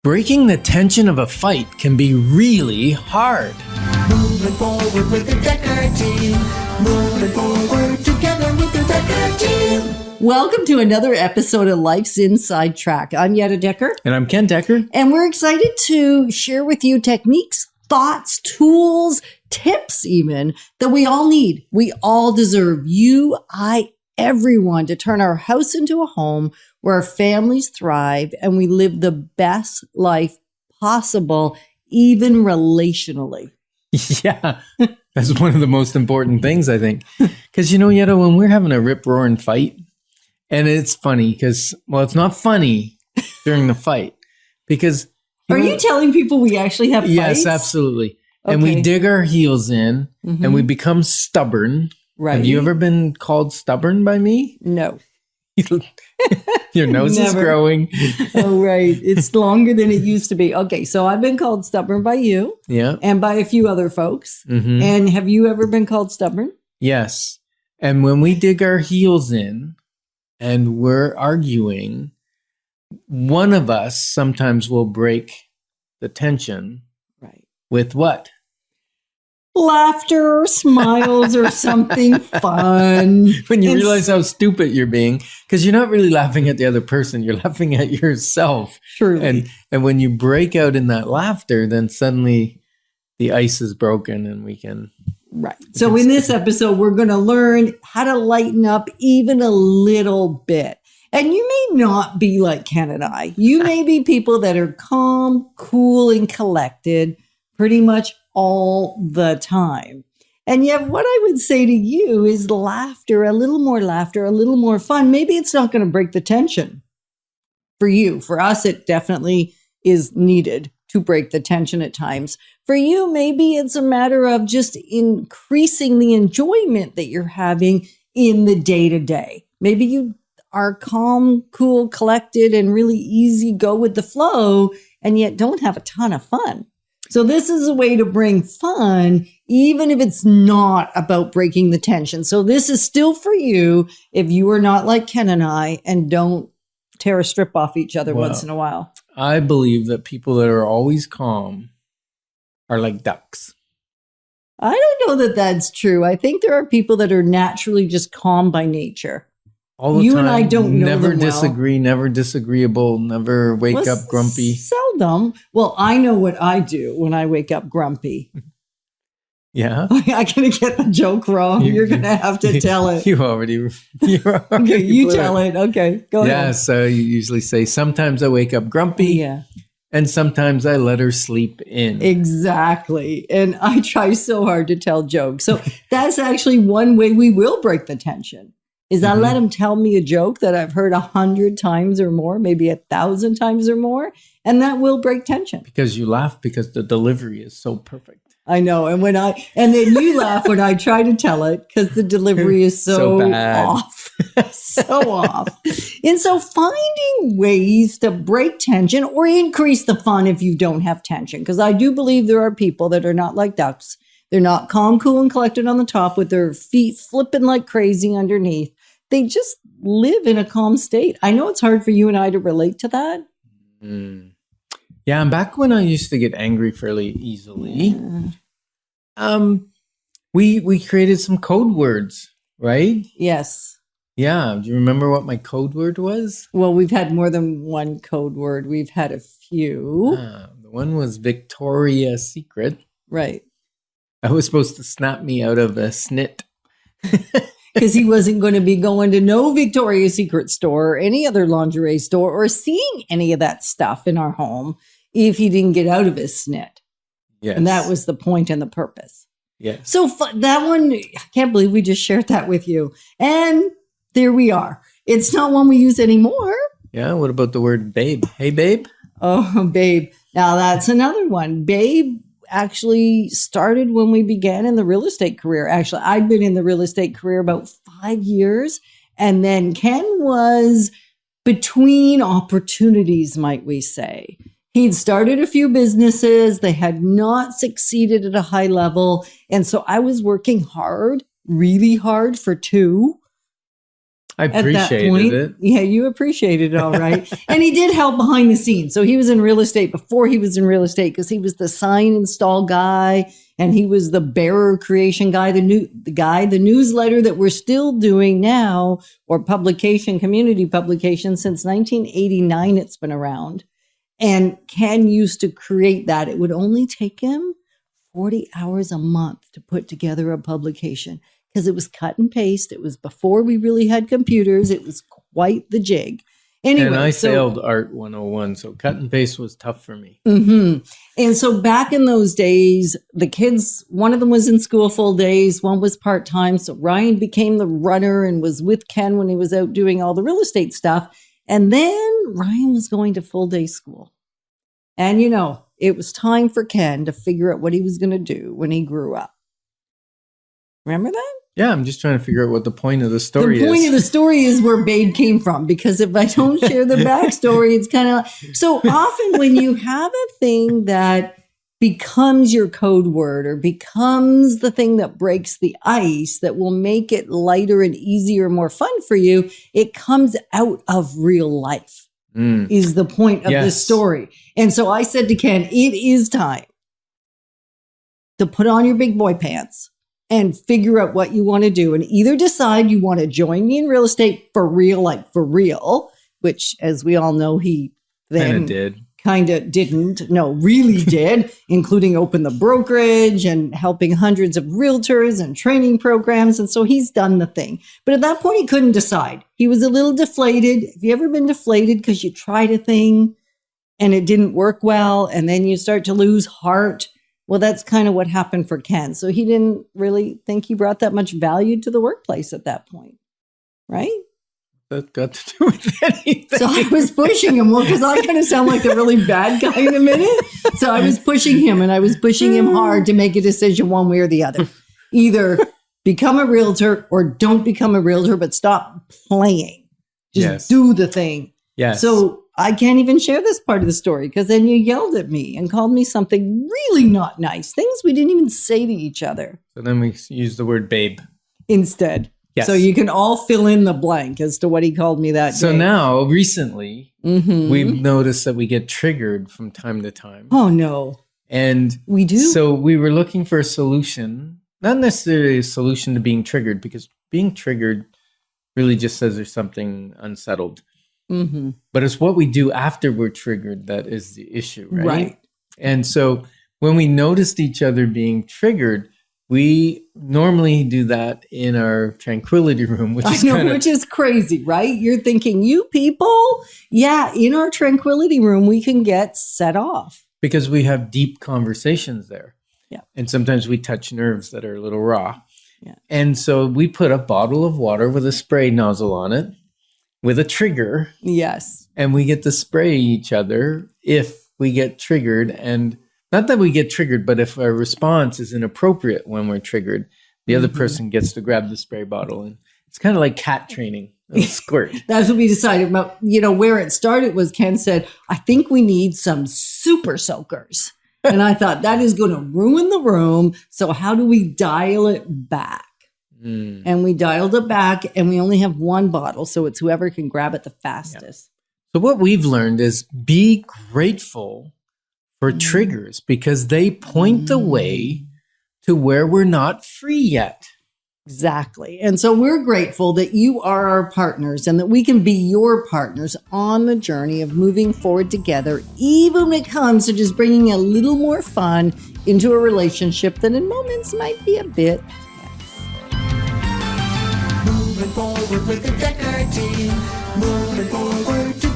Breaking the tension of a fight can be really hard. Moving forward with the Decker team. Moving forward together with the Decker team. Welcome to another episode of Life's Inside Track. I'm Yetta Decker. And I'm Ken Decker. And we're excited to share with you techniques, thoughts, tools, tips even, that we all need. We all deserve, you, I, everyone, to turn our house into a home where our families thrive and we live the best life possible, even relationally. Yeah, that's one of the most important things, I think. Because, Yetta, when we're having a rip-roaring fight, and it's funny because, well, it's not funny during the fight because... Are you telling people we actually have fights? Yes, absolutely. Okay. And we dig our heels in and we become stubborn. Right. Have you ever been called stubborn by me? No. Your nose is growing. Oh, right. It's longer than it used to be. Okay, so I've been called stubborn by you. Yeah. And by a few other folks. Mm-hmm. And have you ever been called stubborn? Yes. And when we dig our heels in and we're arguing, one of us sometimes will break the tension. Right. With what? Laughter or smiles or something fun. When you realize how stupid you're being, because you're not really laughing at the other person, you're laughing at yourself. Truly. And when you break out in that laughter, then suddenly the ice is broken and we can... Right. So in this episode, we're going to learn how to lighten up even a little bit. And you may not be like Ken and I. You may be people that are calm, cool, and collected pretty much all the time. And yet what I would say to you is laughter, a little more fun. Maybe it's not going to break the tension for you. For us, it definitely is needed to break the tension at times. For you, maybe it's a matter of just increasing the enjoyment that you're having in the day-to-day. Maybe you are calm, cool, collected, and really easy, go with the flow, and yet don't have a ton of fun. So this is a way to bring fun, even if it's not about breaking the tension. So this is still for you if you are not like Ken and I and don't tear a strip off each other once in a while. I believe that people that are always calm are like ducks. I don't know that that's true. I think there are people that are naturally just calm by nature. All the you time, and I don't know never them disagree, well. never disagreeable, never wake up grumpy. Seldom. Well, I know what I do when I wake up grumpy. Yeah. I'm going to get the joke wrong. You're going to have to tell it. You already okay, you tell it. Okay, go ahead. Yeah, so you usually say, sometimes I wake up grumpy. Yeah. And sometimes I let her sleep in. Exactly. And I try so hard to tell jokes. So that's actually one way we will break the tension. Is I let him tell me a joke that I've heard 100 times or more, maybe 1,000 times or more, and that will break tension. Because you laugh because the delivery is so perfect. I know, and then you laugh when I try to tell it because the delivery is so bad. Off, so off. And so finding ways to break tension or increase the fun if you don't have tension, because I do believe there are people that are not like ducks. They're not calm, cool, and collected on the top with their feet flipping like crazy underneath. They just live in a calm state. I know it's hard for you and I to relate to that. Yeah, and back when I used to get angry fairly easily, we created some code words, right? Yes. Yeah. Do you remember what my code word was? Well, we've had more than one code word. We've had a few. The one was Victoria's Secret. Right. That was supposed to snap me out of a snit. Because he wasn't going to be going to no Victoria's Secret store or any other lingerie store or seeing any of that stuff in our home if he didn't get out of his snit. Yes. And that was the point and the purpose. Yes. So that one, I can't believe we just shared that with you. And there we are. It's not one we use anymore. Yeah. What about the word babe? Hey, babe. Oh, babe. Now that's another one. Babe actually started when we began in the real estate career. Actually, I'd been in the real estate career about 5 years. And then Ken was between opportunities, might we say. He'd started a few businesses. They had not succeeded at a high level. And so I was working hard, really hard for two. I at that appreciated point. it. Yeah, you appreciated it, all right. And he did help behind the scenes. So he was in real estate before he was in real estate because he was the sign install guy and he was the bearer creation guy, the newsletter that we're still doing now, or publication, community publication since 1989. It's been around. And Ken used to create that. It would only take him 40 hours a month to put together a publication because it was cut and paste. It was before we really had computers. It was quite the jig. Anyway, And I failed Art 101, so cut and paste was tough for me. Mm-hmm. And so back in those days, the kids, one of them was in school full days, one was part-time. So Ryan became the runner and was with Ken when he was out doing all the real estate stuff. And then Ryan was going to full day school. And, it was time for Ken to figure out what he was going to do when he grew up. Remember that? Yeah, I'm just trying to figure out what the point of the story is. The point of the story is where Babe came from, because if I don't share the backstory, it's kind of so often when you have a thing that becomes your code word or becomes the thing that breaks the ice that will make it lighter and easier, more fun for you, it comes out of real life. Is the point of this story. And so I said to Ken, it is time to put on your big boy pants and figure out what you want to do, and either decide you want to join me in real estate for real, like for real, which as we all know, he then really did, including open the brokerage and helping hundreds of realtors and training programs. And so he's done the thing. But at that point, he couldn't decide. He was a little deflated. Have you ever been deflated because you tried a thing and it didn't work well, and then you start to lose heart? Well, that's kind of what happened for Ken. So he didn't really think he brought that much value to the workplace at that point, right? That got to do with anything. So I was pushing him. Well, because I kind of sound like the really bad guy in a minute. So I was pushing him, and I was pushing him hard to make a decision one way or the other. Either become a realtor or don't become a realtor, but stop playing. Just do the thing. Yes. So I can't even share this part of the story because then you yelled at me and called me something really not nice. Things we didn't even say to each other. So then we used the word babe instead. Yes. So you can all fill in the blank as to what he called me that day. So now, recently, we've noticed that we get triggered from time to time. Oh, no. And we do. So we were looking for a solution, not necessarily a solution to being triggered, because being triggered really just says there's something unsettled. But it's what we do after we're triggered that is the issue, right? And so when we noticed each other being triggered, we normally do that in our tranquility room, which is crazy, right? You're thinking, you people, in our tranquility room, we can get set off. Because we have deep conversations there. Yeah. And sometimes we touch nerves that are a little raw. Yeah. And so we put a bottle of water with a spray nozzle on it with a trigger. Yes. And we get to spray each other if we get triggered. And not that we get triggered, but if our response is inappropriate when we're triggered, the other person gets to grab the spray bottle. And it's kind of like cat training. Squirt. That's what we decided. But, where it started was Ken said, I think we need some super soakers. And I thought that is going to ruin the room. So how do we dial it back? And we dialed it back, and we only have one bottle. So it's whoever can grab it the fastest. So what we've learned is be grateful for triggers, because they point the way to where we're not free yet. Exactly. And so we're grateful that you are our partners and that we can be your partners on the journey of moving forward together, even when it comes to just bringing a little more fun into a relationship that in moments might be a bit tense. Moving forward with the Decker team. Moving forward together.